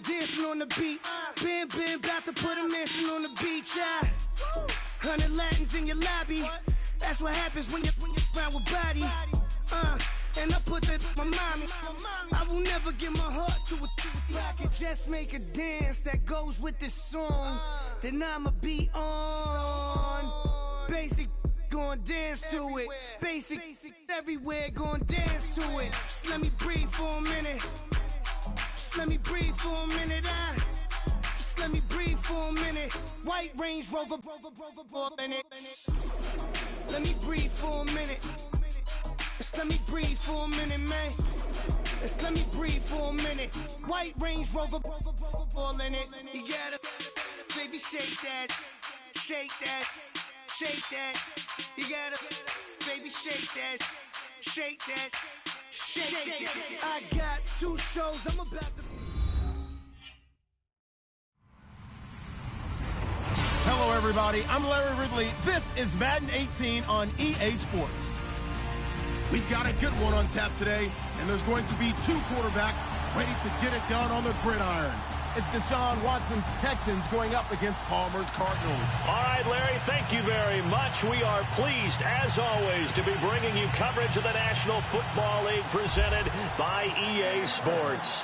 dancing on the beat. Bam, bam, about to put a mansion on the beach. 100 Latins in your lobby. That's what happens when you're around with body. And I put that in my mommy. I will never give my heart to a I can just make a dance that goes with this song. Then I'ma be on. Basic, gon' dance to it. Basic, everywhere, gon' dance to it. Just let me breathe for a minute. Just let me breathe for a minute. Just let me breathe for a minute. White Range Rover, in it. Let me breathe for a minute. Just let me breathe for a minute, man. Just let me breathe for a minute. White Range Rover, all in it. You gotta, baby, shake that, shake that, shake that. You gotta, baby, shake that, shake that, shake that. I got 2 shows, I'm about to. Hello, everybody. I'm Larry Ridley. This is Madden 18 on EA Sports. We've got a good one on tap today, and there's going to be 2 quarterbacks ready to get it done on the gridiron. It's Deshaun Watson's Texans going up against Palmer's Cardinals. All right, Larry, thank you very much. We are pleased, as always, to be bringing you coverage of the National Football League presented by EA Sports.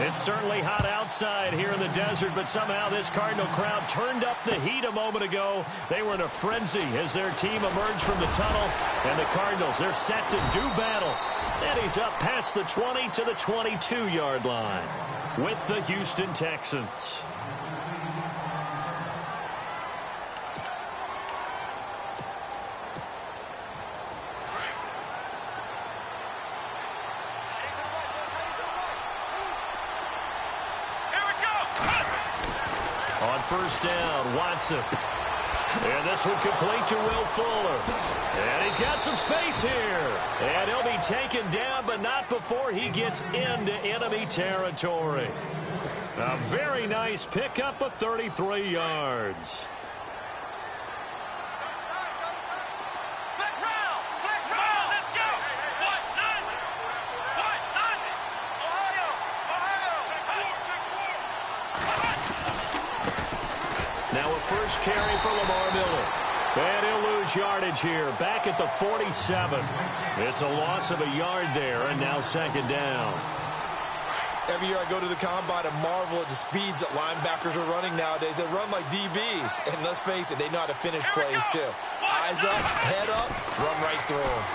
It's certainly hot outside here in the desert, but somehow this Cardinal crowd turned up the heat a moment ago. They were in a frenzy as their team emerged from the tunnel, and the Cardinals, they're set to do battle. And he's up past the 20 to the 22-yard line with the Houston Texans. On first down, Watson. And this one complete to Will Fuller. And he's got some space here. And he'll be taken down, but not before he gets into enemy territory. A very nice pickup of 33 yards. Now a first carry for Lamar Miller. And he'll lose yardage here, back at the 47. It's a loss of a yard there, and now second down. Every year I go to the combine and marvel at the speeds that linebackers are running nowadays. They run like DBs. And let's face it, they know how to finish plays too. Eyes up, head up, run right through them.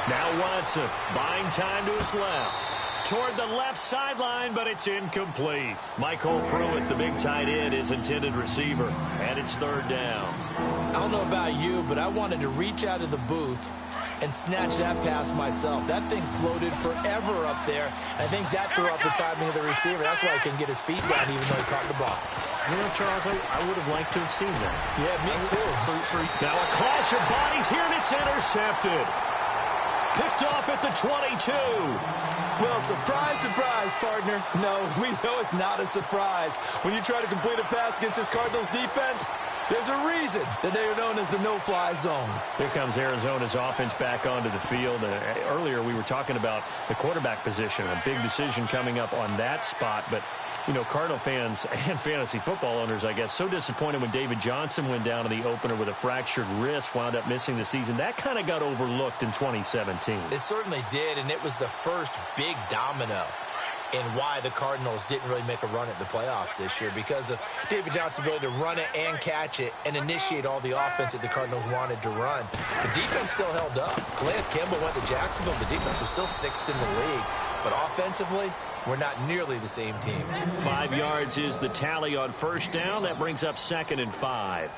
Now Watson buying time to his left. Toward the left sideline, but it's incomplete. Michael Pruitt, the big tight end, is intended receiver, and it's third down. I don't know about you, but I wanted to reach out of the booth and snatch that pass myself. That thing floated forever up there. I think that threw off the timing of the receiver. That's why he couldn't get his feet down even though he caught the ball. You know, Charles, I would have liked to have seen that. Yeah, me too. Now a clash of bodies here, and it's intercepted. Picked off at the 22. Well, surprise, surprise, partner. No, we know it's not a surprise. When you try to complete a pass against this Cardinals defense, there's a reason that they are known as the no-fly zone. Here comes Arizona's offense back onto the field. Earlier we were talking about the quarterback position, a big decision coming up on that spot. But, you know, Cardinal fans and fantasy football owners, I guess, so disappointed when David Johnson went down in the opener with a fractured wrist, wound up missing the season. That kind of got overlooked in 2017. It certainly did, and it was the first big domino in why the Cardinals didn't really make a run at the playoffs this year, because of David Johnson's ability to run it and catch it and initiate all the offense that the Cardinals wanted to run. The defense still held up. Calais Campbell went to Jacksonville. The defense was still 6th in the league. But offensively, we're not nearly the same team. 5 yards is the tally on first down. That brings up 2nd and 5.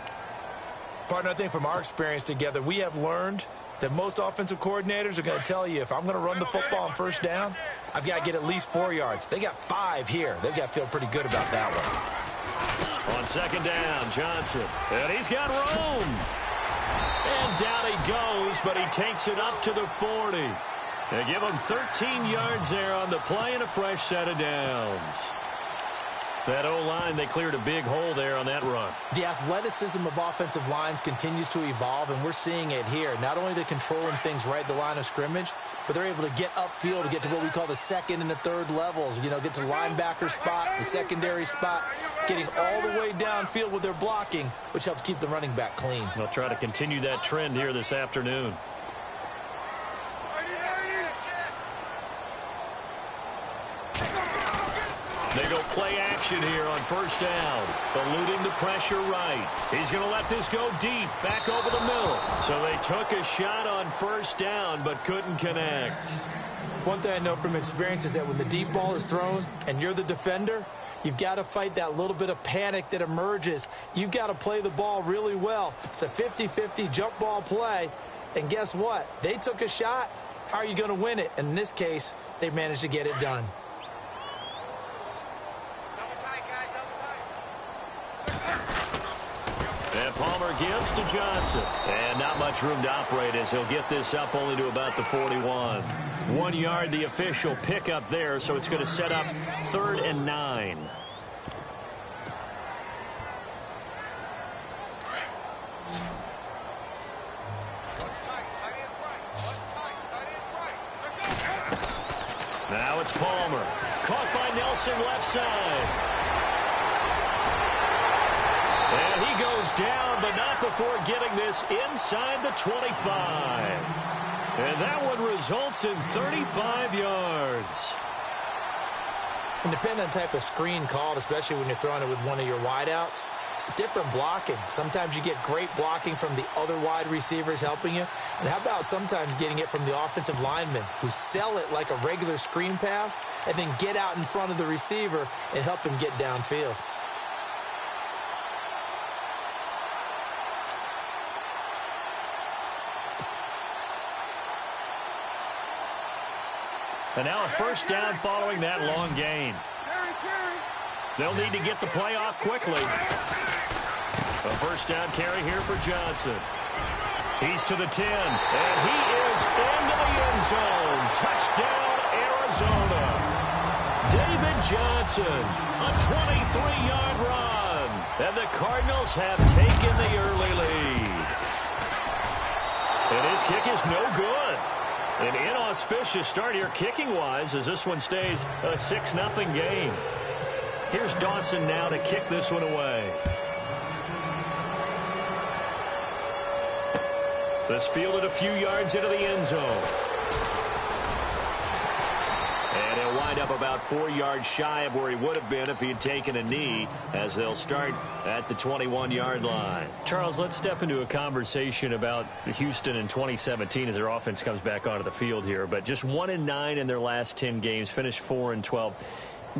Partner, I think from our experience together, we have learned that most offensive coordinators are going to tell you, if I'm going to run the football on first down, I've got to get at least 4 yards. They got 5 here. They've got to feel pretty good about that one. On second down, Johnson. And he's got room. And down he goes, but he takes it up to the 40. They give him 13 yards there on the play and a fresh set of downs. That O-line, they cleared a big hole there on that run. The athleticism of offensive lines continues to evolve, and we're seeing it here. Not only are they controlling things right at the line of scrimmage, but they're able to get upfield to get to what we call the second and the third levels. You know, get to linebacker spot, the secondary spot, getting all the way downfield with their blocking, which helps keep the running back clean. They'll try to continue that trend here this afternoon. They go play action here on first down. Eluding the pressure right. He's going to let this go deep, back over the middle. So they took a shot on first down, but couldn't connect. One thing I know from experience is that when the deep ball is thrown and you're the defender, you've got to fight that little bit of panic that emerges. You've got to play the ball really well. It's a 50-50 jump ball play. And guess what? They took a shot. How are you going to win it? And in this case, they managed to get it done. And Palmer gives to Johnson. And not much room to operate as he'll get this up only to about the 41. 1 yard, the official pickup there, so it's going to set up 3rd and 9. Now it's Palmer. Caught by Nelson left side. And he goes down, but not before getting this inside the 25. And that one results in 35 yards. And depending on the type of screen called, especially when you're throwing it with one of your wideouts, it's different blocking. Sometimes you get great blocking from the other wide receivers helping you. And how about sometimes getting it from the offensive linemen who sell it like a regular screen pass and then get out in front of the receiver and help him get downfield. And now a first down following that long gain. They'll need to get the play off quickly. A first down carry here for Johnson. He's to the 10, and he is into the end zone. Touchdown, Arizona. David Johnson, a 23-yard run. And the Cardinals have taken the early lead. And his kick is no good. An inauspicious start here kicking-wise as this one stays a 6-0 game. Here's Dawson now to kick this one away. This fielded a few yards into the end zone. And he'll wind up about 4 yards shy of where he would have been if he had taken a knee, as they'll start at the 21-yard line. Charles, let's step into a conversation about Houston in 2017 as their offense comes back onto the field here. But just 1-9 in their last 10 games, finished 4-12.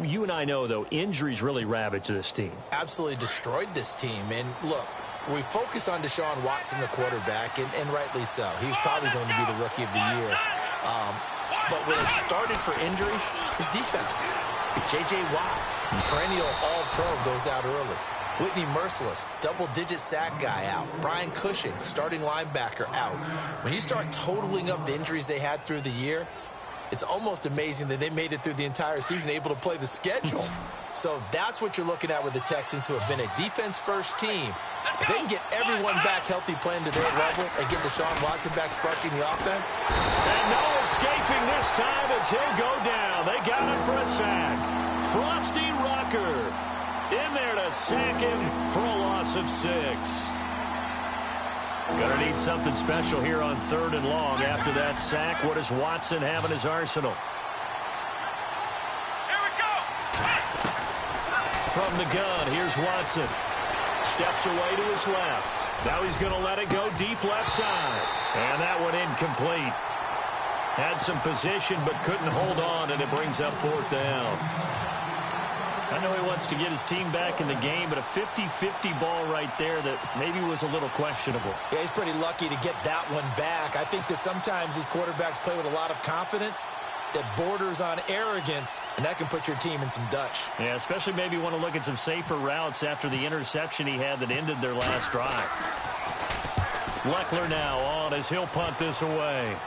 You and I know, though, injuries really ravaged this team. Absolutely destroyed this team. And look, we focus on Deshaun Watson, the quarterback, and rightly so. He was probably going to be the rookie of the year. But when it started for injuries, it was defense. J.J. Watt, perennial all-pro, goes out early. Whitney Merciless, double-digit sack guy, out. Brian Cushing, starting linebacker, out. When you start totaling up the injuries they had through the year, it's almost amazing that they made it through the entire season able to play the schedule. So that's what you're looking at with the Texans, who have been a defense-first team. If they can get everyone back healthy playing to their level and get Deshaun Watson back sparking the offense. And no escaping this time as he'll go down. They got him for a sack. Frosty Rucker in there to sack him for a loss of 6. Gonna need something special here on 3rd and long. After that sack, what does Watson have in his arsenal? Here we go. From the gun, here's Watson. Steps away to his left. Now he's going to let it go deep left side. And that one incomplete. Had some position but couldn't hold on, and it brings up 4th down. I know he wants to get his team back in the game, but a 50-50 ball right there that maybe was a little questionable. Yeah, he's pretty lucky to get that one back. I think that sometimes these quarterbacks play with a lot of confidence that borders on arrogance, and that can put your team in some Dutch. Yeah, especially maybe want to look at some safer routes after the interception he had that ended their last drive. Leckler now on as he'll punt this away.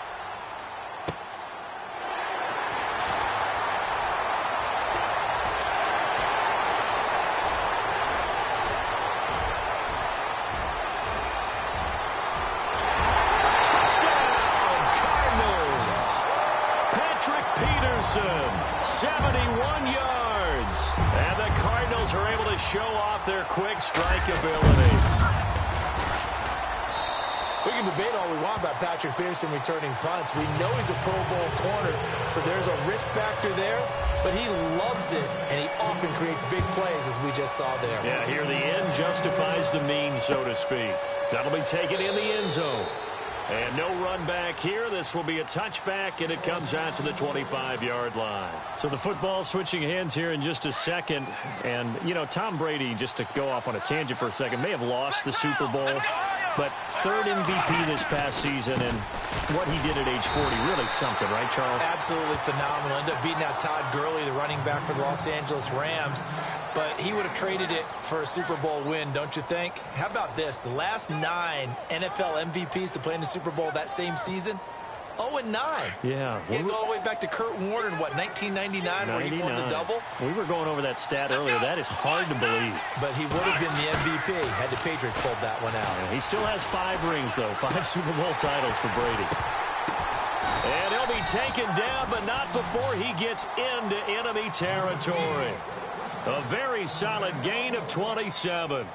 Wilson, 71 yards. And the Cardinals are able to show off their quick strike ability. We can debate all we want about Patrick Peterson returning punts. We know he's a Pro Bowl corner, so there's a risk factor there, but he loves it, and he often creates big plays, as we just saw there. Yeah, here the end justifies the means, so to speak. That'll be taken in the end zone. And no run back here. This will be a touchback, and it comes out to the 25-yard line. So the football switching hands here in just a second. And, you know, Tom Brady, just to go off on a tangent for a second, may have lost the Super Bowl. But third MVP this past season, and what he did at age 40, really something, right, Charles? Absolutely phenomenal. Ended up beating out Todd Gurley, the running back for the Los Angeles Rams. But he would have traded it for a Super Bowl win, don't you think? How about this? The last 9 NFL MVPs to play in the Super Bowl that same season, 0-9. Yeah. He had to go all the way back to Kurt Warner in, what, 1999, where he won the double? We were going over that stat earlier. That is hard to believe. But he would have been the MVP had the Patriots pulled that one out. Yeah, he still has 5 rings, though. 5 Super Bowl titles for Brady. And he'll be taken down, but not before he gets into enemy territory. A very solid gain of 27.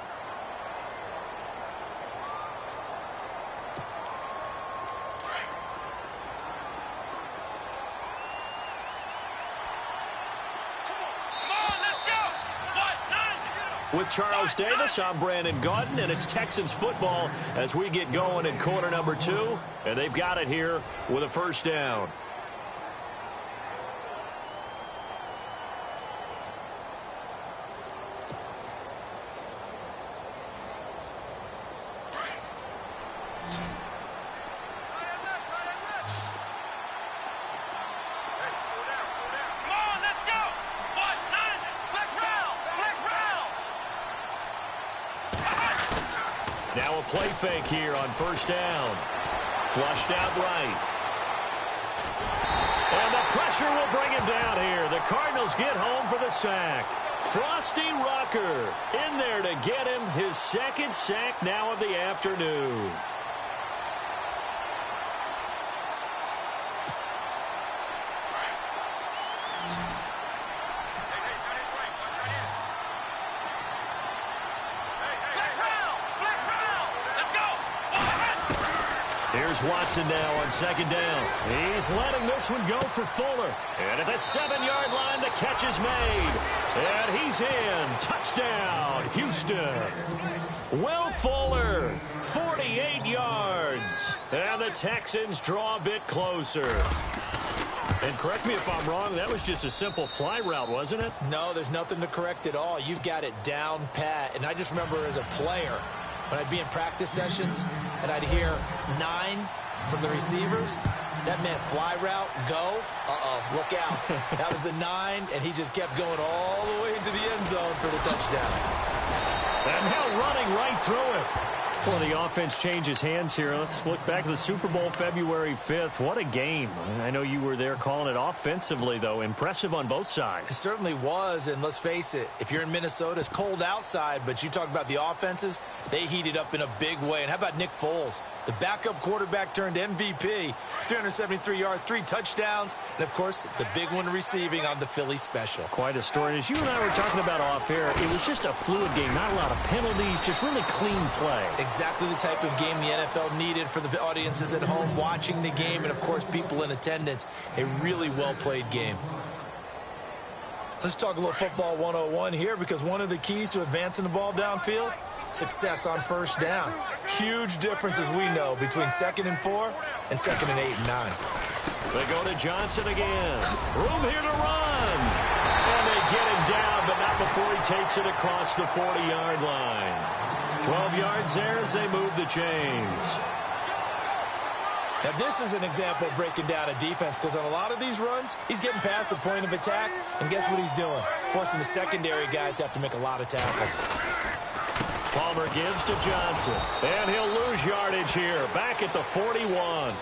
With Charles Davis, I'm Brandon Gaudin, and it's Texans football as we get going in quarter number 2. And they've got it here with a first down. Now a play fake here on first down. Flushed out right. And the pressure will bring him down here. The Cardinals get home for the sack. Frosty Rucker in there to get him his second sack now of the afternoon. Here's Watson now on second down. He's letting this one go for Fuller. And at the 7-yard line, the catch is made. And he's in. Touchdown, Houston. Will Fuller, 48 yards. And the Texans draw a bit closer. And correct me if I'm wrong, that was just a simple fly route, wasn't it? No, there's nothing to correct at all. You've got it down pat. And I just remember as a player, when I'd be in practice sessions and I'd hear 9 from the receivers, that meant fly route, go, look out. That was the 9, and he just kept going all the way into the end zone for the touchdown. And now running right through it. Before the offense changes hands here, let's look back to the Super Bowl February 5th. What a game. I know you were there calling it offensively, though. Impressive on both sides. It certainly was, and let's face it, if you're in Minnesota, it's cold outside, but you talk about the offenses, they heated up in a big way. And how about Nick Foles? The backup quarterback turned MVP, 373 yards, 3 touchdowns, and, of course, the big one receiving on the Philly special. Quite a story. As you and I were talking about off air, it was just a fluid game, not a lot of penalties, just really clean play. Exactly the type of game the NFL needed for the audiences at home watching the game and, of course, people in attendance. A really well-played game. Let's talk a little football 101 here, because one of the keys to advancing the ball downfield, success on first down. Huge difference, as we know, between 2nd and 4 and 2nd and 8 and 9. They go to Johnson again. Room here to run. And they get him down, but not before he takes it across the 40-yard line. 12 yards there as they move the chains. Now, this is an example of breaking down a defense, because on a lot of these runs, he's getting past the point of attack, and guess what he's doing? Forcing the secondary guys to have to make a lot of tackles. Palmer gives to Johnson, and he'll lose yardage here, back at the 41.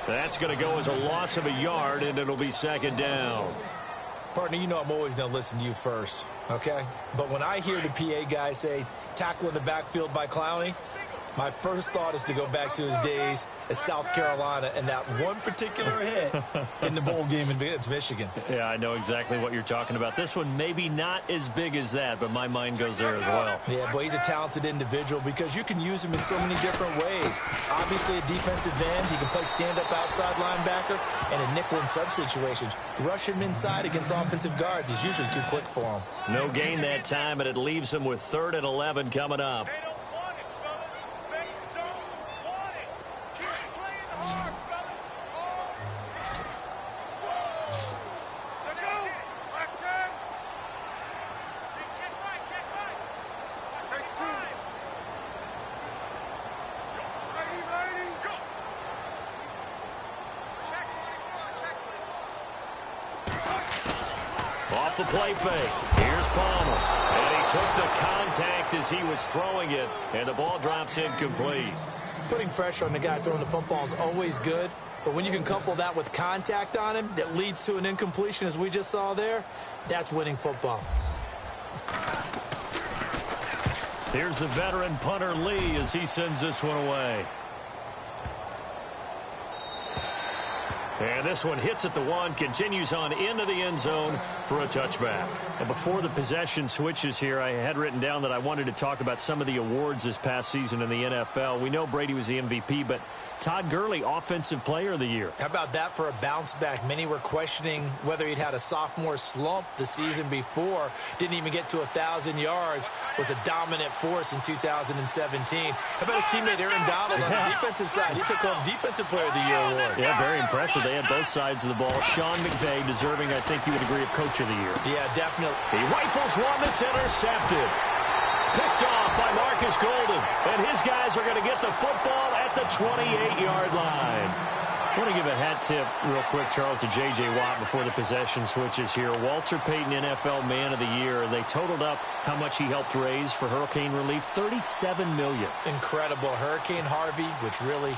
That's going to go as a loss of a yard, and it'll be 2nd down. Partner, you know I'm always going to listen to you first, okay? But when I hear the PA guy say, tackle in the backfield by Clowney, My first thought is to go back to his days at South Carolina and that one particular hit in the bowl game against Michigan. Yeah, I know exactly what you're talking about. This one maybe not as big as that, but my mind goes there as well. Yeah, but he's a talented individual because you can use him in so many different ways. Obviously, a defensive end. He can play stand-up outside linebacker and a nickel and sub situations. Rush him inside against offensive guards. He's usually too quick for him. No gain that time, and it leaves him with 3rd and 11 coming up. Off the play fake. Here's Palmer. And he took the contact as he was throwing it, and the ball drops incomplete. Putting pressure on the guy throwing the football is always good, but when you can couple that with contact on him that leads to an incompletion, as we just saw there, that's winning football. Here's the veteran punter Lee as he sends this one away. And this one hits at the 1, continues on into the end zone for a touchback. And before the possession switches here, I had written down that I wanted to talk about some of the awards this past season in the NFL. We know Brady was the MVP, but Todd Gurley, Offensive Player of the Year. How about that for a bounce back? Many were questioning whether he'd had a sophomore slump the season before. Didn't even get to 1,000 yards. Was a dominant force in 2017. How about his teammate Aaron Donald on the defensive side? He took home Defensive Player of the Year award. Yeah, very impressive. They had both sides of the ball. Sean McVay deserving, I think you would agree, of Coach of the Year. Yeah, definitely. He rifles one that's intercepted. Picked off by Marcus Golden. And his guys are going to get the football at the 28-yard line. I want to give a hat tip real quick, Charles, to J.J. Watt before the possession switches here. Walter Payton, NFL Man of the Year. They totaled up how much he helped raise for hurricane relief, $37 million. Incredible. Hurricane Harvey, which really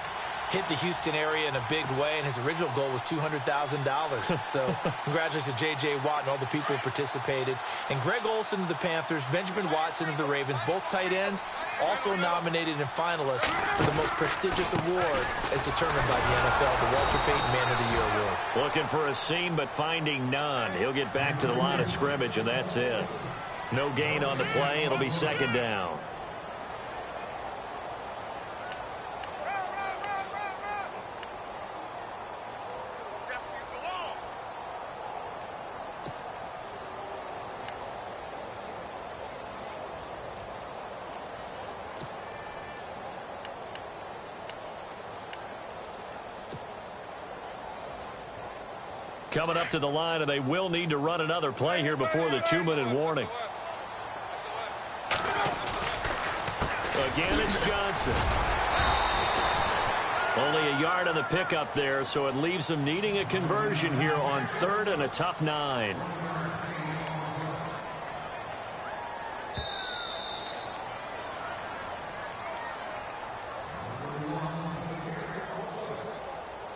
hit the Houston area in a big way, and his original goal was $200,000. So congratulations to J.J. Watt and all the people who participated. And Greg Olsen of the Panthers, Benjamin Watson of the Ravens, both tight ends, also nominated and finalists for the most prestigious award as determined by the NFL, the Walter Payton Man of the Year award. Looking for a seam, but finding none. He'll get back to the line of scrimmage, and that's it. No gain on the play. It'll be 2nd down. Coming up to the line, and they will need to run another play here before the 2-minute warning. Again, it's Johnson. Only a yard on the pickup there, so it leaves them needing a conversion here on 3rd and a tough 9.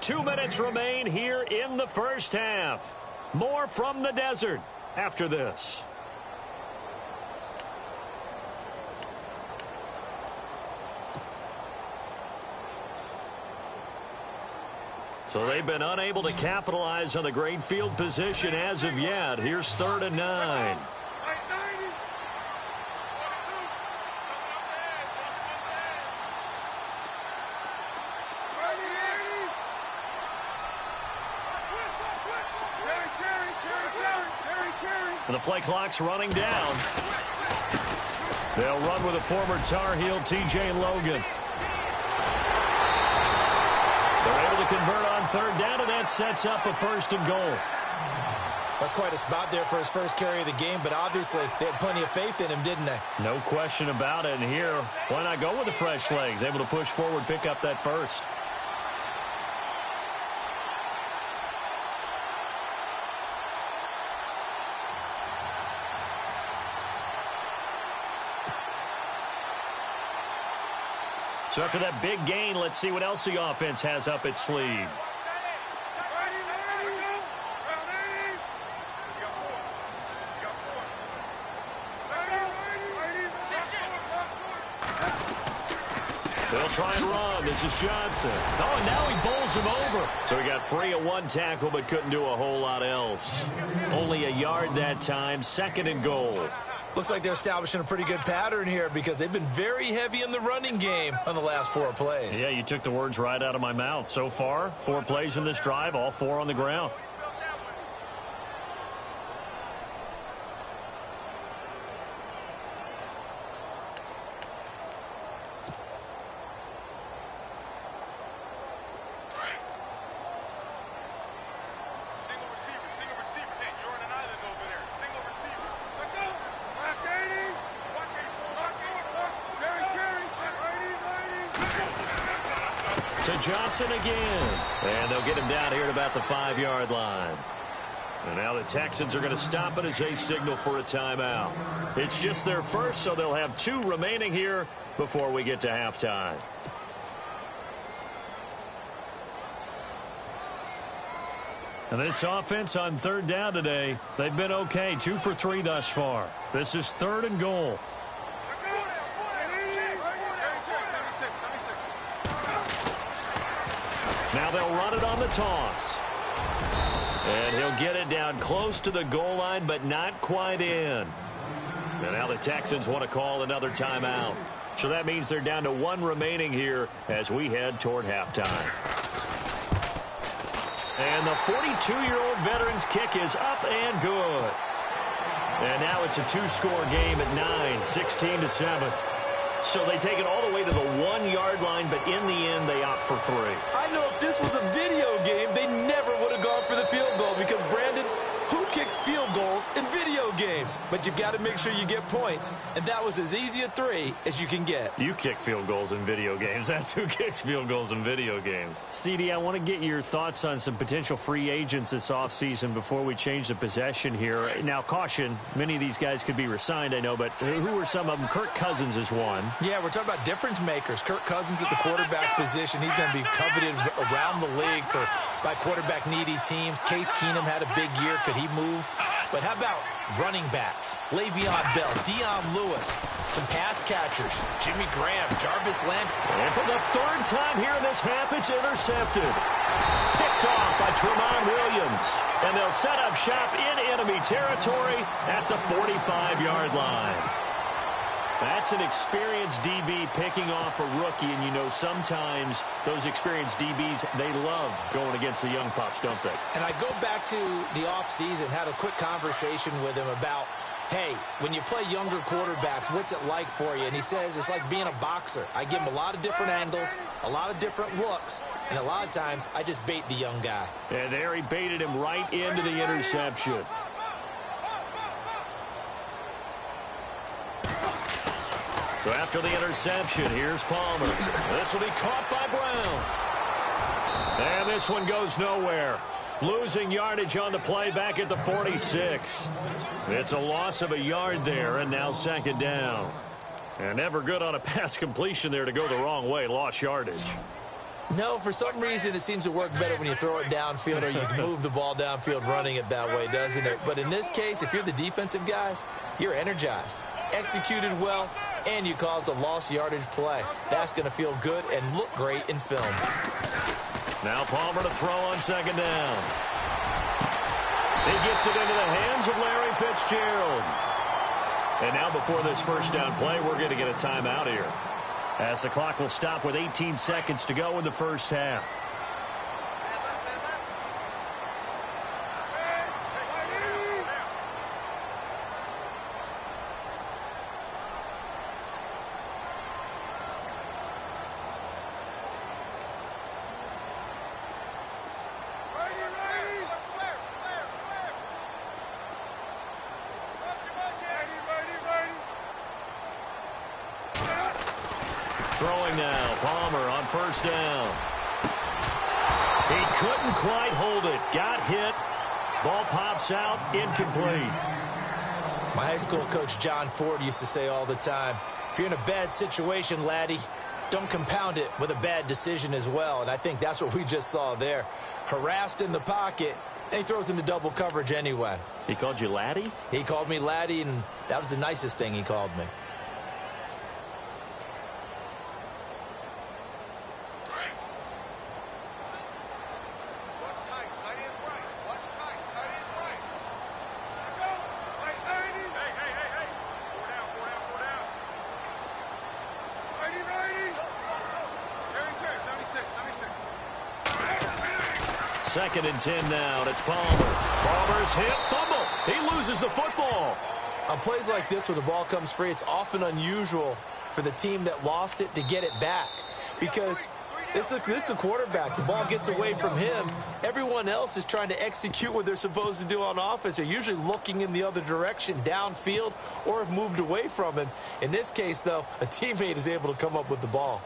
Two minutes remain here in the first half. More from the desert after this. So they've been unable to capitalize on the great field position as of yet. Here's 3rd and 9. And the play clock's running down. They'll run with a former Tar Heel, T.J. Logan. They're able to convert on 3rd down, and that sets up a 1st and goal. That's quite a spot there for his first carry of the game, but obviously they had plenty of faith in him, didn't they? No question about it. And here, why not go with the fresh legs? Able to push forward, pick up that 1st. So after that big gain, let's see what else the offense has up its sleeve. They'll try and run. This is Johnson. Oh, and now he bowls him over. So he got free of one tackle but couldn't do a whole lot else. Only a yard that time, 2nd and goal. Looks like they're establishing a pretty good pattern here because they've been very heavy in the running game on the last 4 plays. Yeah, you took the words right out of my mouth. So far, 4 plays in this drive, all 4 on the ground. To Johnson again. And they'll get him down here at about the 5-yard line. And now the Texans are going to stop it as they signal for a timeout. It's just their first, so they'll have 2 remaining here before we get to halftime. And this offense on 3rd down today, they've been okay. 2 for 3 thus far. This is 3rd and goal. Now they'll run it on the toss. And he'll get it down close to the goal line, but not quite in. And now the Texans want to call another timeout. So that means they're down to 1 remaining here as we head toward halftime. And the 42-year-old veteran's kick is up and good. And now it's a 2-score game at 9, 16-7. So they take it all the way to the 1-yard line, but in the end, they opt for 3. I know if this was a video game, they never would have gone for the field goal because, Brandon, who kicks field goals in video games? But you've got to make sure you get points, and that was as easy a 3 as you can get. You kick field goals in video games. That's who kicks field goals in video games. CD, I want to get your thoughts on some potential free agents this offseason before we change the possession here. Now, caution, many of these guys could be re-signed, I know, but who are some of them? Kirk Cousins is one. Yeah, we're talking about difference makers. Kirk Cousins at the quarterback position. He's going to be coveted around the league by quarterback-needy teams. Case Keenum had a big year. Could he move? But how about running backs? Le'Veon Bell, Dion Lewis, some pass catchers, Jimmy Graham, Jarvis Landry. And for the 3rd time here in this half, it's intercepted. Picked off by Tramon Williams. And they'll set up shop in enemy territory at the 45-yard line. That's an experienced DB picking off a rookie, and you know sometimes those experienced DBs, they love going against the young pups, don't they? And I go back to the offseason, had a quick conversation with him about, hey, when you play younger quarterbacks, what's it like for you? And he says it's like being a boxer. I give him a lot of different angles, a lot of different looks, and a lot of times I just bait the young guy. And there he baited him right into the interception. So after the interception, here's Palmer. This will be caught by Brown. And this one goes nowhere. Losing yardage on the play back at the 46. It's a loss of a yard there, and now 2nd down. And never good on a pass completion there to go the wrong way. Lost yardage. No, for some reason it seems to work better when you throw it downfield or you can move the ball downfield running it that way, doesn't it? But in this case, if you're the defensive guys, you're energized, executed well, and you caused a lost yardage play. That's going to feel good and look great in film. Now Palmer to throw on 2nd down. He gets it into the hands of Larry Fitzgerald. And now before this 1st down play, we're going to get a timeout here, as the clock will stop with 18 seconds to go in the 1st half. Throwing now, Palmer on 1st down. He couldn't quite hold it. Got hit. Ball pops out, incomplete. My high school coach, John Ford, used to say all the time, if you're in a bad situation, laddie, don't compound it with a bad decision as well. And I think that's what we just saw there. Harassed in the pocket, and he throws into double coverage anyway. He called you laddie? He called me laddie, and that was the nicest thing he called me. 2nd and 10 now, and it's Palmer. Palmer's hit, fumble. He loses the football. On plays like this where the ball comes free, it's often unusual for the team that lost it to get it back, because this is the quarterback. The ball gets away from him. Everyone else is trying to execute what they're supposed to do on offense. They're usually looking in the other direction, downfield, or have moved away from him. In this case, though, a teammate is able to come up with the ball.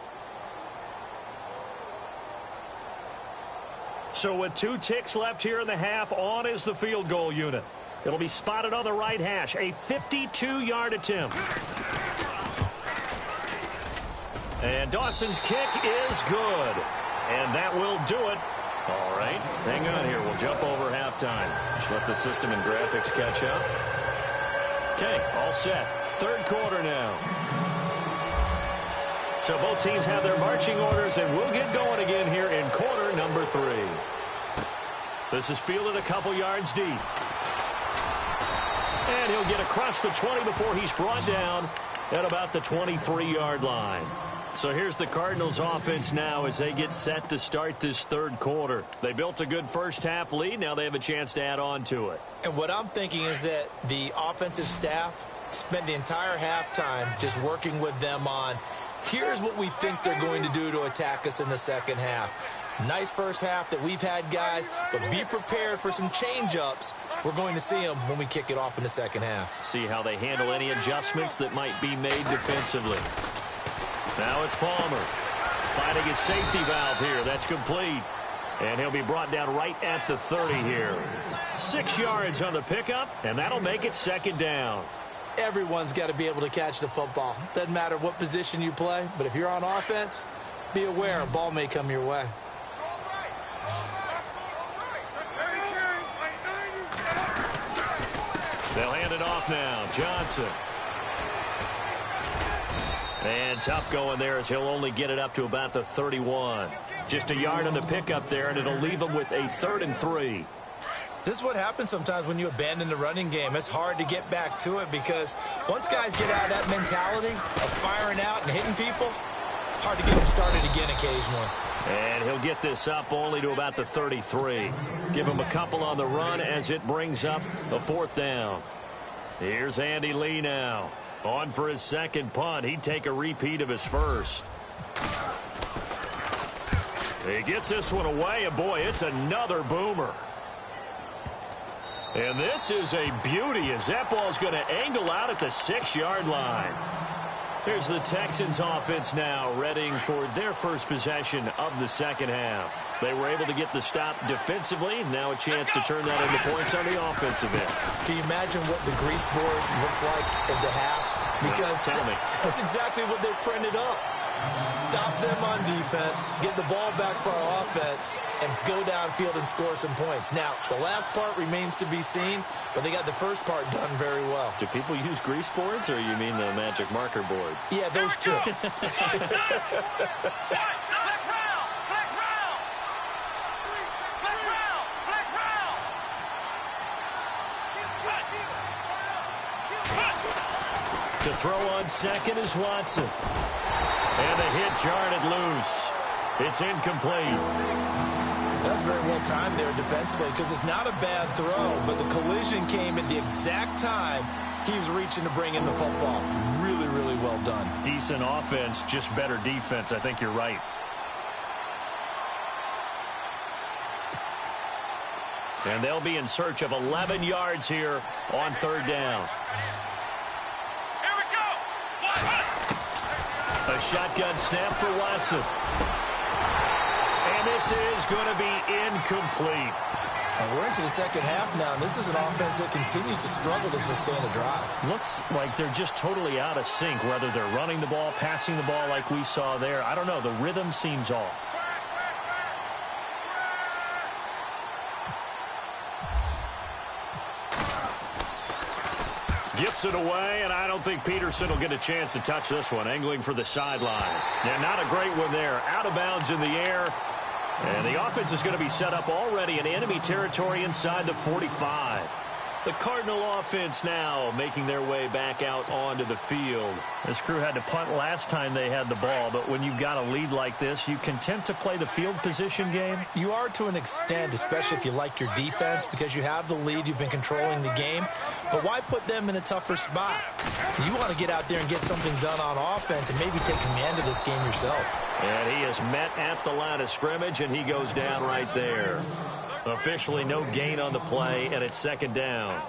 So with 2 ticks left here in the half, on is the field goal unit. It'll be spotted on the right hash, a 52-yard attempt. And Dawson's kick is good. And that will do it. All right, hang on here. We'll jump over halftime. Just let the system and graphics catch up. Okay, all set. 3rd quarter now. So both teams have their marching orders, and we'll get going again here in quarter number 3. This is fielded a couple yards deep. And he'll get across the 20 before he's brought down at about the 23-yard line. So here's the Cardinals offense now as they get set to start this 3rd quarter. They built a good first half lead. Now they have a chance to add on to it. And what I'm thinking is that the offensive staff spent the entire halftime just working with them on, here's what we think they're going to do to attack us in the second half. Nice first half that we've had, guys, but be prepared for some change-ups. We're going to see them when we kick it off in the second half. See how they handle any adjustments that might be made defensively. Now it's Palmer finding his safety valve here. That's complete. And he'll be brought down right at the 30 here. 6 yards on the pickup, and that'll make it 2nd down. Everyone's got to be able to catch the football. Doesn't matter what position you play, but if you're on offense, be aware a ball may come your way. They'll hand it off now. Johnson. And tough going there as he'll only get it up to about the 31. Just a yard on the pickup there, and it'll leave him with a 3rd and 3. This is what happens sometimes when you abandon the running game. It's hard to get back to it because once guys get out of that mentality of firing out and hitting people, hard to get them started again occasionally. And he'll get this up only to about the 33. Give him a couple on the run as it brings up a 4th down. Here's Andy Lee now. On for his 2nd punt. He'd take a repeat of his first. He gets this one away, and boy, it's another boomer. And this is a beauty as that ball's going to angle out at the 6-yard line. Here's the Texans offense now, readying for their first possession of the second half. They were able to get the stop defensively. Now a chance to turn that into points on the offensive end. Can you imagine what the grease board looks like at the half? Because tell me. That's exactly what they printed up. Stop them on defense, get the ball back for our offense, and go downfield and score some points. Now, the last part remains to be seen, but they got the first part done very well. Do people use grease boards, or you mean the magic marker boards? Yeah, those two. To throw on second is Watson. And the hit jarred it loose. It's incomplete. That's very well timed there defensively because it's not a bad throw, but the collision came at the exact time he was reaching to bring in the football. Really, really well done. Decent offense, just better defense. I think you're right. And they'll be in search of 11 yards here on 3rd down. A shotgun snap for Watson. And this is going to be incomplete. And we're into the second half now, and this is an offense that continues to struggle to sustain a drive. Looks like they're just totally out of sync, whether they're running the ball, passing the ball like we saw there. I don't know. The rhythm seems off. Gets it away, and I don't think Peterson will get a chance to touch this one. Angling for the sideline. Yeah, not a great one there. Out of bounds in the air. And the offense is going to be set up already in enemy territory inside the 45. The Cardinal offense now making their way back out onto the field. This crew had to punt last time they had the ball, but when you've got a lead like this, you content to play the field position game? You are to an extent, especially if you like your defense, because you have the lead, you've been controlling the game. But why put them in a tougher spot? You want to get out there and get something done on offense and maybe take command of this game yourself. And he is met at the line of scrimmage, and he goes down right there. Officially no gain on the play, and it's second down.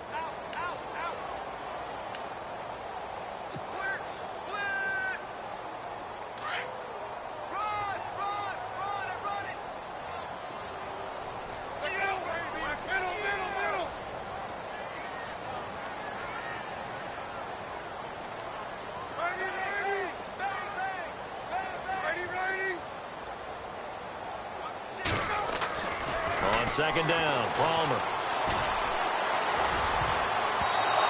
Second down, Palmer.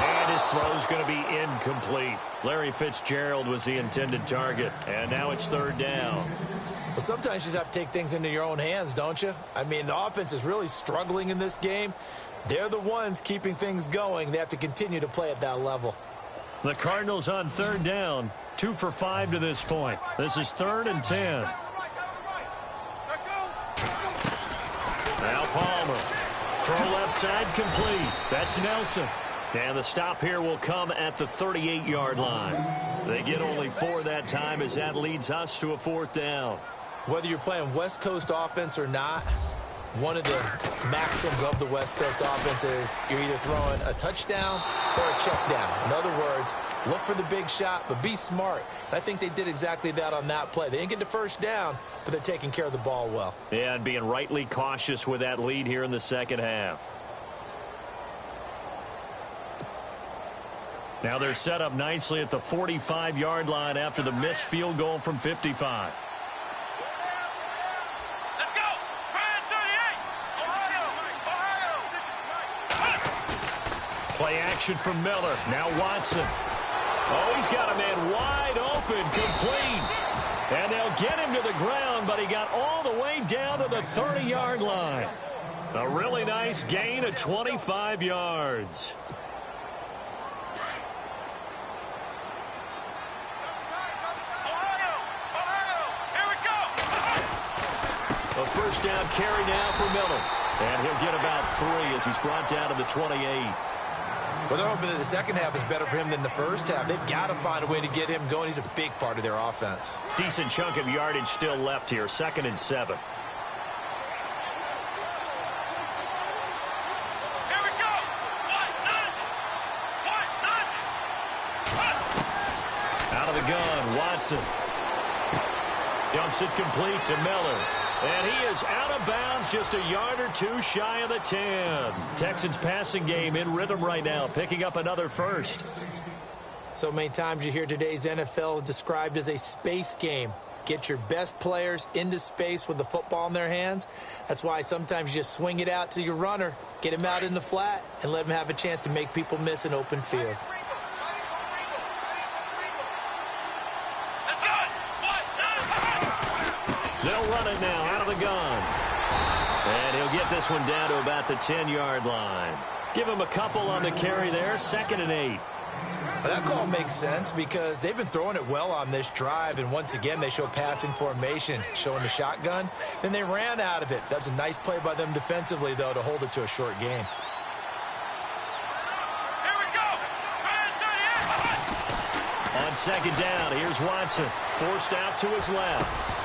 And his throw's going to be incomplete. Larry Fitzgerald was the intended target, and now it's third down. Well, sometimes you just have to take things into your own hands, don't you? I mean, the offense is really struggling in this game. They're the ones keeping things going. They have to continue to play at that level. The Cardinals on third down, 2 for 5 to this point. This is 3rd and 10. Now Palmer. Throw left side complete. That's Nelson. And the stop here will come at the 38-yard line. They get only 4 that time as that leads us to a 4th down. Whether you're playing West Coast offense or not, one of the maxims of the West Coast offense is you're either throwing a touchdown or a check down. In other words, look for the big shot, but be smart. And I think they did exactly that on that play. They didn't get the first down, but they're taking care of the ball well. Yeah, and being rightly cautious with that lead here in the second half. Now they're set up nicely at the 45-yard line after the missed field goal from 55. Play action from Miller. Now Watson. Oh, he's got a man wide open, complete. And they'll get him to the ground, but he got all the way down to the 30-yard line. A really nice gain of 25 yards. A first down carry now for Miller. And he'll get about 3 as he's brought down to the 28. Well, they're hoping that the second half is better for him than the first half. They've got to find a way to get him going. He's a big part of their offense. Decent chunk of yardage still left here. 2nd and 7. Here we go. Out of the gun, Watson. Dumps it complete to Miller. And he is out of bounds, just a yard or 2 shy of the 10. Texans passing game in rhythm right now, picking up another first. So many times you hear today's NFL described as a space game. Get your best players into space with the football in their hands. That's why sometimes you just swing it out to your runner, get him out in the flat, and let him have a chance to make people miss an open field. They'll run it now out of the gun. And he'll get this one down to about the 10-yard line. Give him a couple on the carry there. 2nd and 8. Well, that call makes sense because they've been throwing it well on this drive, and once again they show passing formation, showing the shotgun. Then they ran out of it. That's a nice play by them defensively, though, to hold it to a short game. Here we go. On 2nd down, here's Watson. Forced out to his left.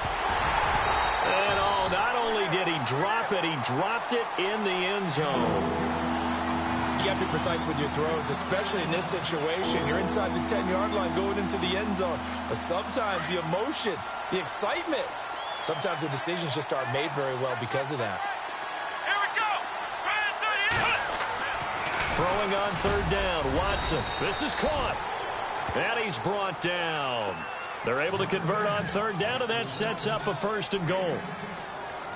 And oh, not only did he drop it, he dropped it in the end zone. You got to be precise with your throws, especially in this situation. You're inside the 10-yard line going into the end zone. But sometimes the emotion, the excitement, sometimes the decisions just aren't made very well because of that. Here we go. Throwing on 3rd down, Watson. This is caught. And he's brought down. They're able to convert on 3rd down, and that sets up a 1st and goal.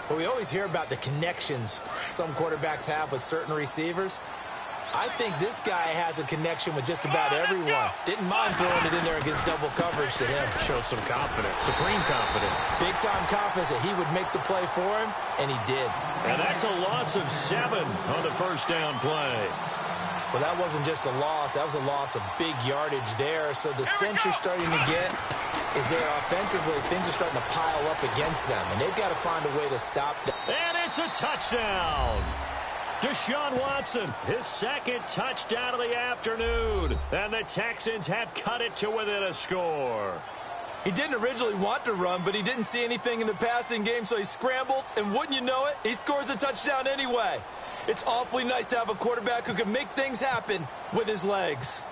Well, we always hear about the connections some quarterbacks have with certain receivers. I think this guy has a connection with just about everyone. Didn't mind throwing it in there against double coverage to him. Shows some confidence, supreme confidence. Big-time confidence that he would make the play for him, and he did. And that's a loss of 7 on the first down play. Well, that wasn't just a loss. That was a loss of big yardage there. So the sense you're starting to get is that offensively, things are starting to pile up against them, and they've got to find a way to stop them. And it's a touchdown. Deshaun Watson, his second touchdown of the afternoon. And the Texans have cut it to within a score. He didn't originally want to run, but he didn't see anything in the passing game, so he scrambled, and wouldn't you know it, he scores a touchdown anyway. It's awfully nice to have a quarterback who can make things happen with his legs.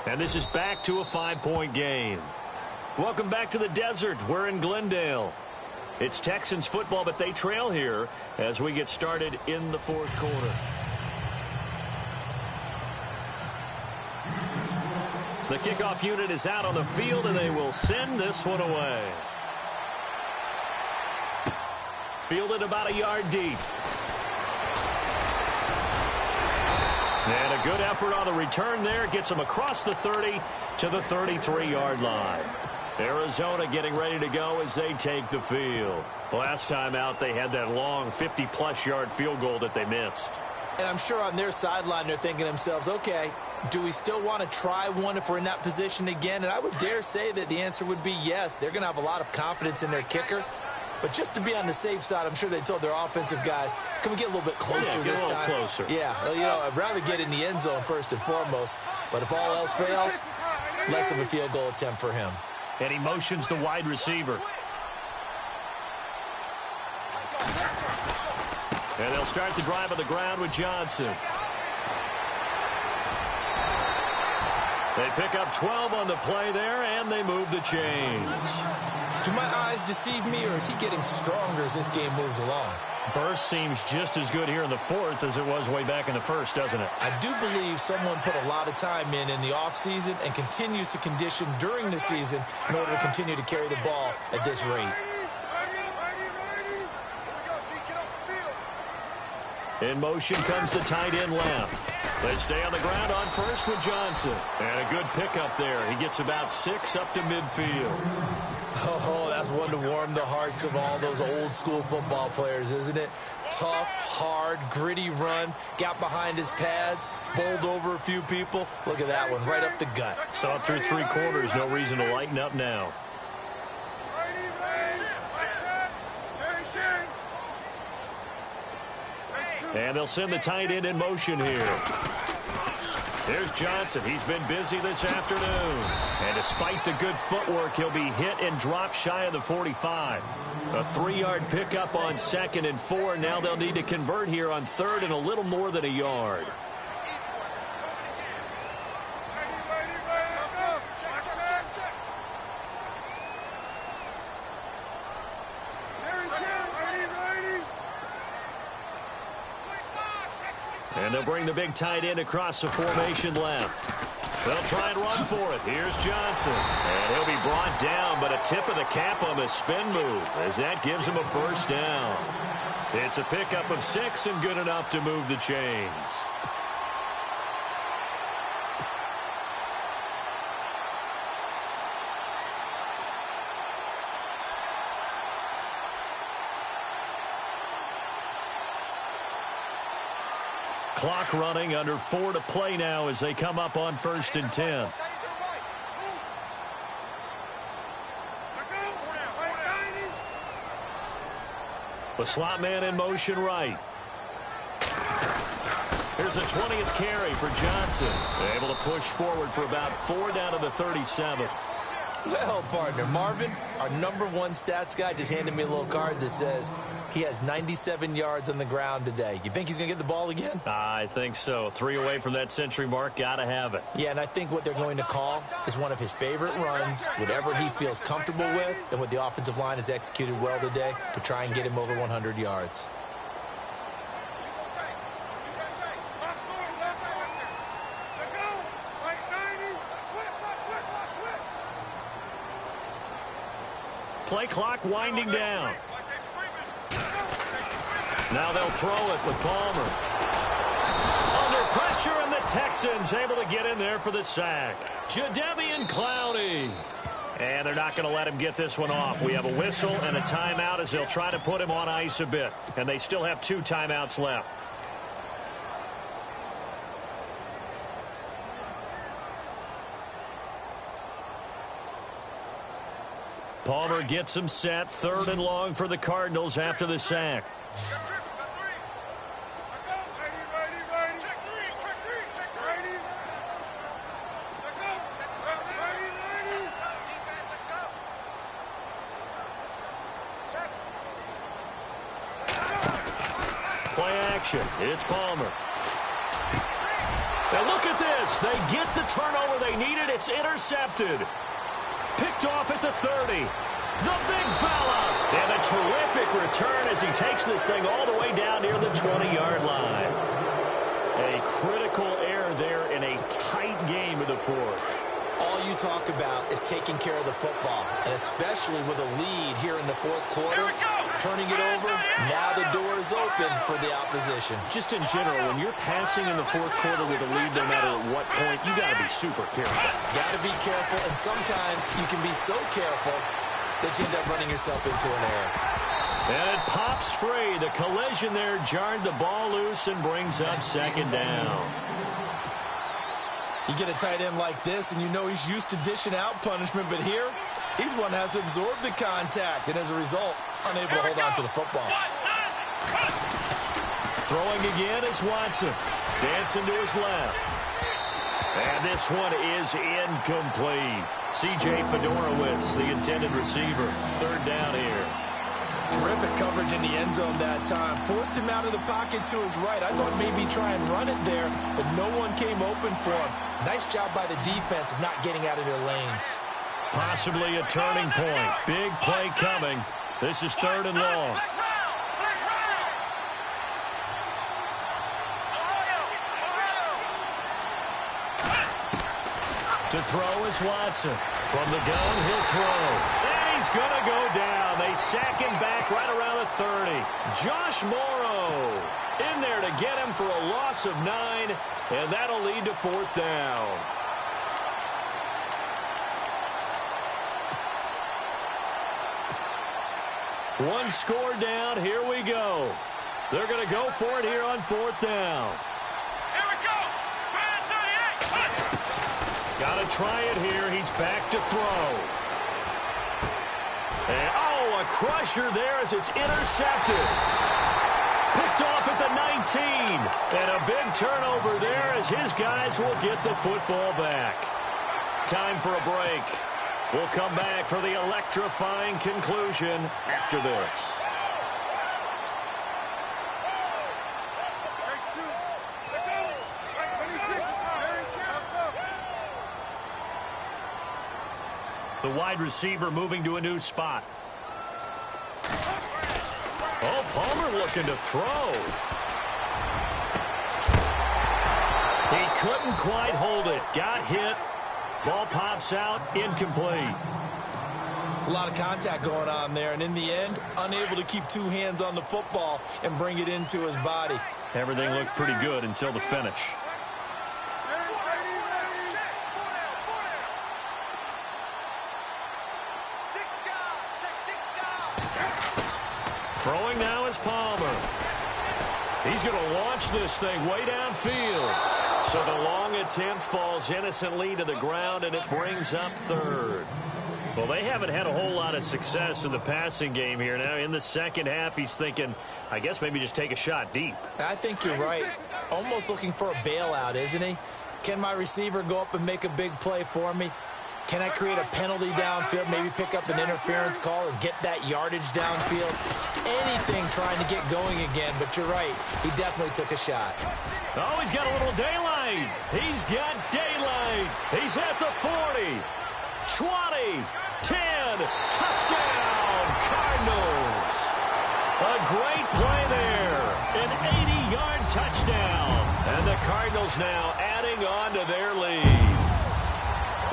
And this is back to a 5-point game. Welcome back to the desert. We're in Glendale. It's Texans football, but they trail here as we get started in the fourth quarter. The kickoff unit is out on the field, and they will send this one away. Fielded about a yard deep. And a good effort on the return there. Gets them across the 30 to the 33-yard line. Arizona getting ready to go as they take the field. Last time out, they had that long 50-plus yard field goal that they missed. And I'm sure on their sideline they're thinking to themselves, okay, do we still want to try one if we're in that position again? And I would dare say that the answer would be yes. They're going to have a lot of confidence in their kicker. But just to be on the safe side, I'm sure they told their offensive guys, can we get a little bit closer this time? Closer. Yeah, well, you know, I'd rather get in the end zone first and foremost. But if all else fails, less of a field goal attempt for him. And he motions the wide receiver. And they'll start the drive on the ground with Johnson. They pick up 12 on the play there, and they move the chains. Do my eyes deceive me, or is he getting stronger as this game moves along? Burst seems just as good here in the fourth as it was way back in the first, doesn't it? I do believe someone put a lot of time in the offseason and continues to condition during the season in order to continue to carry the ball at this rate. In motion comes the tight end left. They stay on the ground on first with Johnson. And a good pickup there. He gets about 6 up to midfield. Oh, that's one to warm the hearts of all those old school football players, isn't it? Tough, hard, gritty run. Got behind his pads. Bowled over a few people. Look at that one, right up the gut. Saw through 3 quarters. No reason to lighten up now. And they'll send the tight end in motion here. Here's Johnson. He's been busy this afternoon. And despite the good footwork, he'll be hit and dropped shy of the 45. A 3-yard pickup on 2nd and 4. Now they'll need to convert here on 3rd and a little more than a yard. And they'll bring the big tight end across the formation left. They'll try and run for it. Here's Johnson. And he'll be brought down, but a tip of the cap on the spin move as that gives him a first down. It's a pickup of 6 and good enough to move the chains. Clock running, under 4 to play now as they come up on 1st and 10. The slot man in motion right. Here's a 20th carry for Johnson. Able to push forward for about 4 down to the 37. Well, partner, Marvin, our #1 stats guy, just handed me a little card that says he has 97 yards on the ground today. You think he's going to get the ball again? I think so. 3 away from that century mark. Got to have it. Yeah, and I think what they're going to call is one of his favorite runs, whatever he feels comfortable with, and what the offensive line has executed well today to try and get him over 100 yards. Play clock winding down. Now they'll throw it with Palmer. Under pressure, and the Texans able to get in there for the sack. Jadeveon Clowney. And they're not going to let him get this one off. We have a whistle and a timeout as they'll try to put him on ice a bit. And they still have 2 timeouts left. Palmer gets him set. 3rd and long for the Cardinals after the sack. Play action. It's Palmer. Now look at this. They get the turnover they needed. It's intercepted. Picked off at the 30. The big fella. And a terrific return as he takes this thing all the way down near the 20-yard line. A critical error there in a tight game in the 4th. All you talk about is taking care of the football, and especially with a lead here in the 4th quarter, turning it over, now the door is open for the opposition. Just in general, when you're passing in the 4th quarter with a lead, no matter at what point, you got to be super careful. Got to be careful, and sometimes you can be so careful that you end up running yourself into an error. And it pops free. The collision there jarred the ball loose and brings up 2nd down. You get a tight end like this, and you know he's used to dishing out punishment, but here, he's one that has to absorb the contact, and as a result, unable to hold on to the football. Throwing again is Watson. Dancing to his left. And this one is incomplete. C.J. Fedorowicz, the intended receiver. 3rd down here. Terrific coverage in the end zone that time. Forced him out of the pocket to his right. I thought maybe try and run it there, but no one came open for him. Nice job by the defense of not getting out of their lanes. Possibly a turning point. Big play coming. This is 3rd and long. To throw is Watson. From the gun, he'll throw. And he's going to go down. They sack him back right around the 30. Josh Morrow in there to get him for a loss of 9, and that'll lead to 4th down. One score down. Here we go. They're going to go for it here on 4th down. Here we go. Got to try it here. He's back to throw. And, oh, a crusher there as it's intercepted. Picked off at the 19. And a big turnover there as his guys will get the football back. Time for a break. We'll come back for the electrifying conclusion after this. The wide receiver moving to a new spot. Oh, Palmer looking to throw. He couldn't quite hold it. Got hit. Ball pops out. Incomplete. It's a lot of contact going on there, and in the end, unable to keep 2 hands on the football and bring it into his body. Everything looked pretty good until the finish. Throwing now is Palmer. He's going to launch this thing way downfield. So the long attempt falls innocently to the ground, and it brings up 3rd. Well, they haven't had a whole lot of success in the passing game here. Now, in the 2nd half, he's thinking, I guess maybe just take a shot deep. I think you're right. Almost looking for a bailout, isn't he? Can my receiver go up and make a big play for me? Can I create a penalty downfield, maybe pick up an interference call and get that yardage downfield? Anything trying to get going again, but you're right. He definitely took a shot. Oh, he's got a little daylight. He's got daylight. He's at the 40, 20, 10, touchdown, Cardinals. A great play there, an 80-yard touchdown. And the Cardinals now adding on to their lead.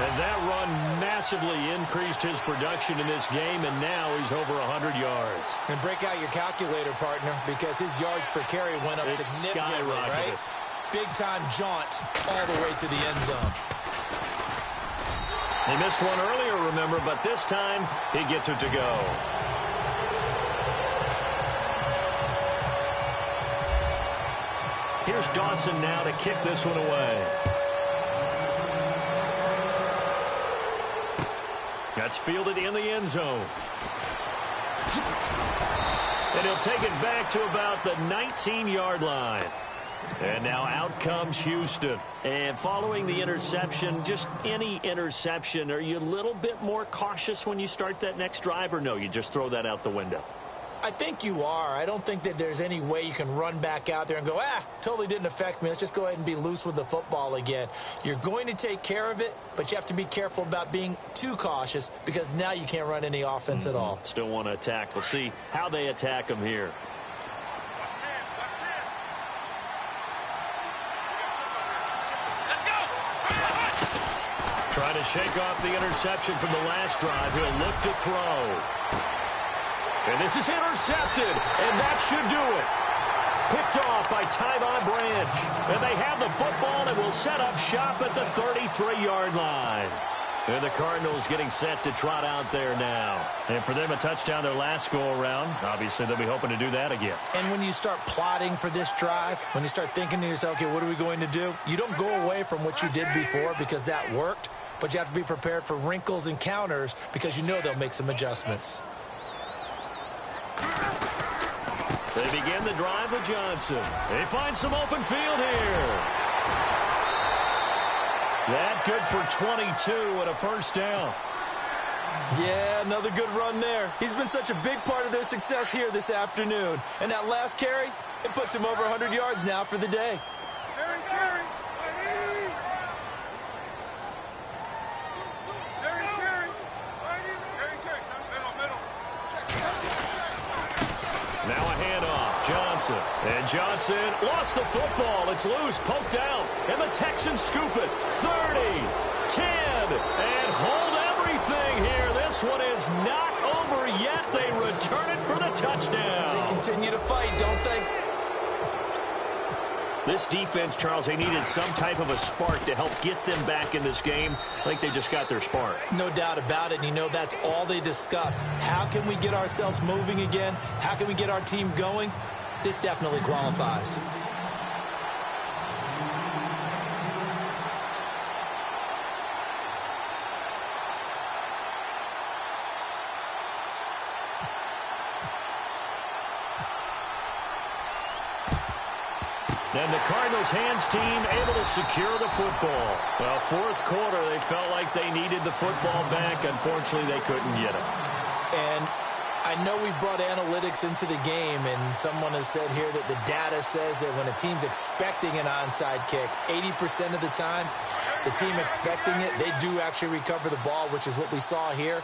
And that run massively increased his production in this game, and now he's over 100 yards. And break out your calculator, partner, because his yards per carry went up significantly, right? Big-time jaunt all the way to the end zone. They missed one earlier, remember, but this time he gets it to go. Here's Dawson now to kick this one away. A That's fielded in the end zone. And he'll take it back to about the 19-yard line. And now out comes Houston. And following the interception, just any interception, are you a little bit more cautious when you start that next drive, or no, you just throw that out the window? I think you are. I don't think that there's any way you can run back out there and go, totally didn't affect me. Let's just go ahead and be loose with the football again. You're going to take care of it, but you have to be careful about being too cautious because now you can't run any offense at all. Still want to attack. We'll see how they attack him here. Trying to shake off the interception from the last drive. He'll look to throw. And this is intercepted, and that should do it. Picked off by Tyvon Branch. And they have the football and will set up shop at the 33-yard line. And the Cardinals getting set to trot out there now. And for them, a touchdown their last go-around. Obviously, they'll be hoping to do that again. And when you start plotting for this drive, when you start thinking to yourself, okay, what are we going to do? You don't go away from what you did before because that worked. But you have to be prepared for wrinkles and counters because you know they'll make some adjustments. They begin the drive with Johnson. They find some open field here. That good for 22 and a first down. Yeah, another good run there. He's been such a big part of their success here this afternoon. And that last carry, it puts him over 100 yards now for the day. Now a handoff. Johnson. And Johnson lost the football. It's loose, poked out. And the Texans scoop it. 30, 10, and hold everything here. This one is not over yet. They return it for the touchdown. They continue to fight, don't they? This defense, Charles, they needed some type of a spark to help get them back in this game. I think they just got their spark. No doubt about it. And you know that's all they discussed. How can we get ourselves moving again? How can we get our team going? This definitely qualifies. And the Cardinals hands team able to secure the football. Well, fourth quarter, they felt like they needed the football back. Unfortunately, they couldn't get it. And I know we brought analytics into the game, and someone has said here that the data says that when a team's expecting an onside kick, 80% of the time, the team expecting it, they do actually recover the ball, which is what we saw here.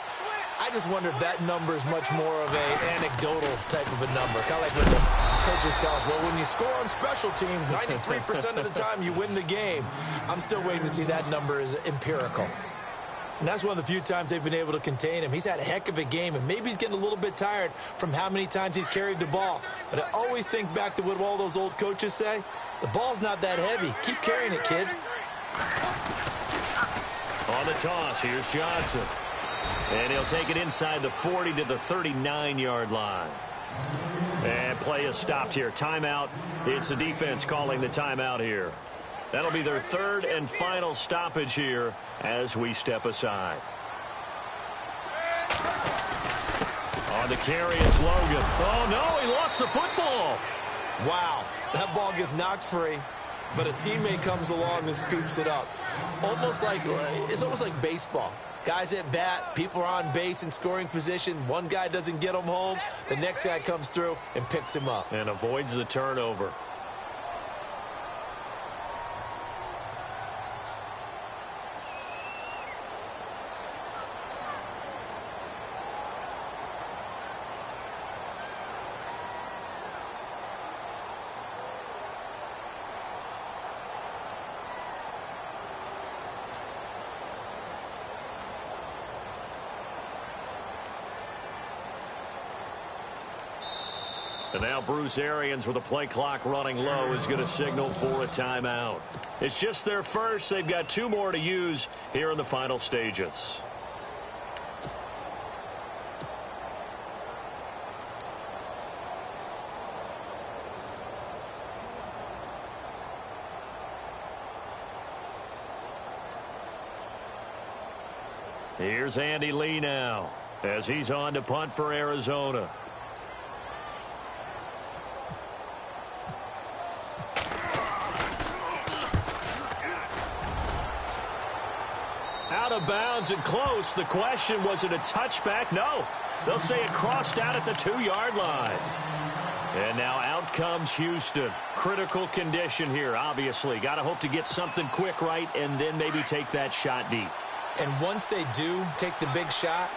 I just wonder if that number is much more of an anecdotal type of a number. Kind of like when the coaches tell us, well, when you score on special teams, 93% of the time you win the game. I'm still waiting to see that number is empirical. And that's one of the few times they've been able to contain him. He's had a heck of a game, and maybe he's getting a little bit tired from how many times he's carried the ball. But I always think back to what all those old coaches say. The ball's not that heavy. Keep carrying it, kid. On the toss, here's Johnson. And he'll take it inside the 40 to the 39-yard line. And play is stopped here. Timeout. It's the defense calling the timeout here. That'll be their third and final stoppage here as we step aside. On the carry, it's Logan. Oh, no, he lost the football. Wow, that ball gets knocked free, but a teammate comes along and scoops it up. It's almost like baseball. Guys at bat, people are on base in scoring position. One guy doesn't get him home. The next guy comes through and picks him up. And avoids the turnover. And now Bruce Arians with the play clock running low is going to signal for a timeout. It's just their first. They've got two more to use here in the final stages. Here's Andy Lee now as he's on to punt for Arizona. Out of bounds and close. The question, was it a touchback? No. They'll say it crossed out at the 2-yard line. And now out comes Houston. Critical condition here, obviously. Got to hope to get something quick right and then maybe take that shot deep. And once they do take the big shot,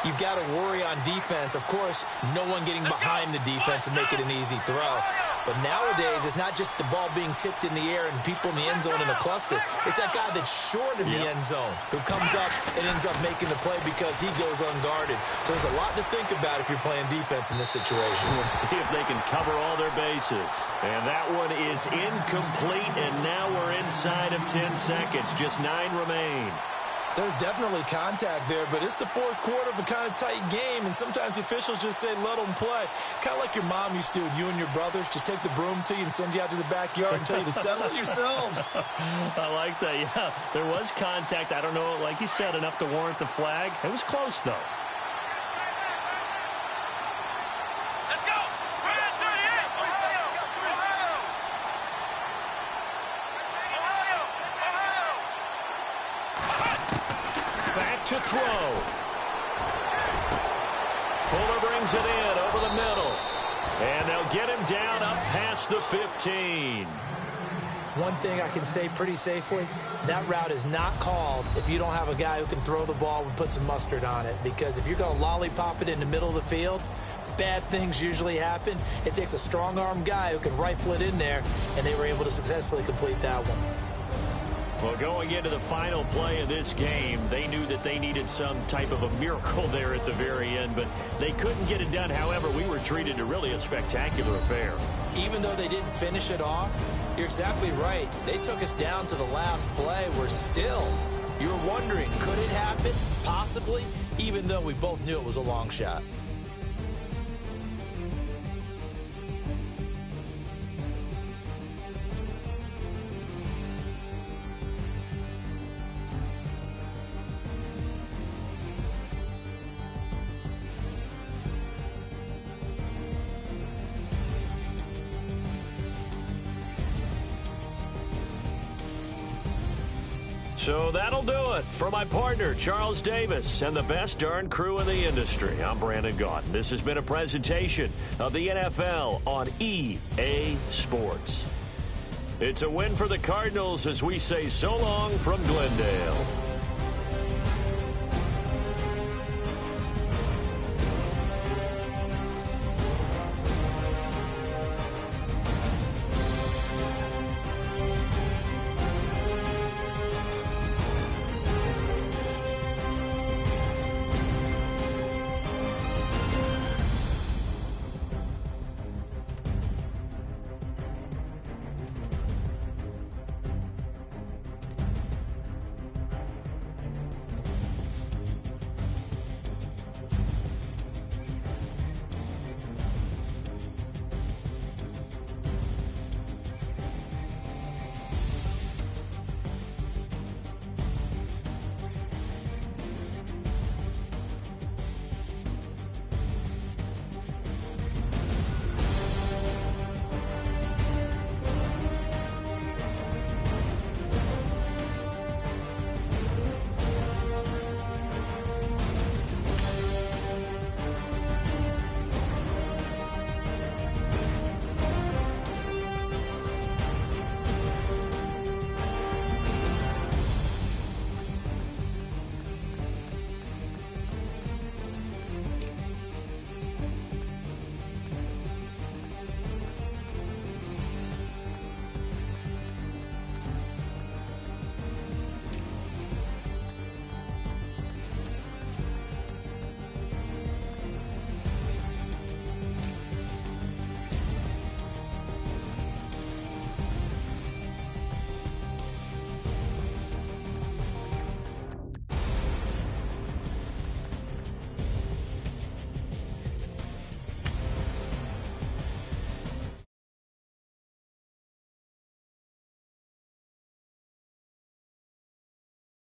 you've got to worry on defense. Of course, no one getting behind the defense and make it an easy throw. But nowadays, it's not just the ball being tipped in the air and people in the end zone in a cluster. It's that guy that's short of the end zone who comes up and ends up making the play because he goes unguarded. So there's a lot to think about if you're playing defense in this situation. We'll see if they can cover all their bases. And that one is incomplete, and now we're inside of 10 seconds. Just 9 remain. There's definitely contact there, but it's the fourth quarter of a kind of tight game, and sometimes the officials just say, let them play. Kind of like your mom used to with you and your brothers. Just take the broom to you and send you out to the backyard and tell you to settle it yourselves. I like that, yeah. There was contact. I don't know, like you said, enough to warrant the flag. It was close, though. Let's go. Run 38. Ohio. Back to throw. Fuller brings it in over the middle. And they'll get him down up past the 15. One thing I can say pretty safely, that route is not called if you don't have a guy who can throw the ball and put some mustard on it. Because if you're going to lollipop it in the middle of the field, bad things usually happen. It takes a strong-arm guy who can rifle it in there, and they were able to successfully complete that one. Well, going into the final play of this game, they knew that they needed some type of a miracle there at the very end, but they couldn't get it done. However, we were treated to really a spectacular affair. Even though they didn't finish it off, you're exactly right. They took us down to the last play. We're still, you're wondering, could it happen? Possibly, even though we both knew it was a long shot. So that'll do it for my partner, Charles Davis, and the best darn crew in the industry. I'm Brandon Gaudin. This has been a presentation of the NFL on EA Sports. It's a win for the Cardinals as we say so long from Glendale.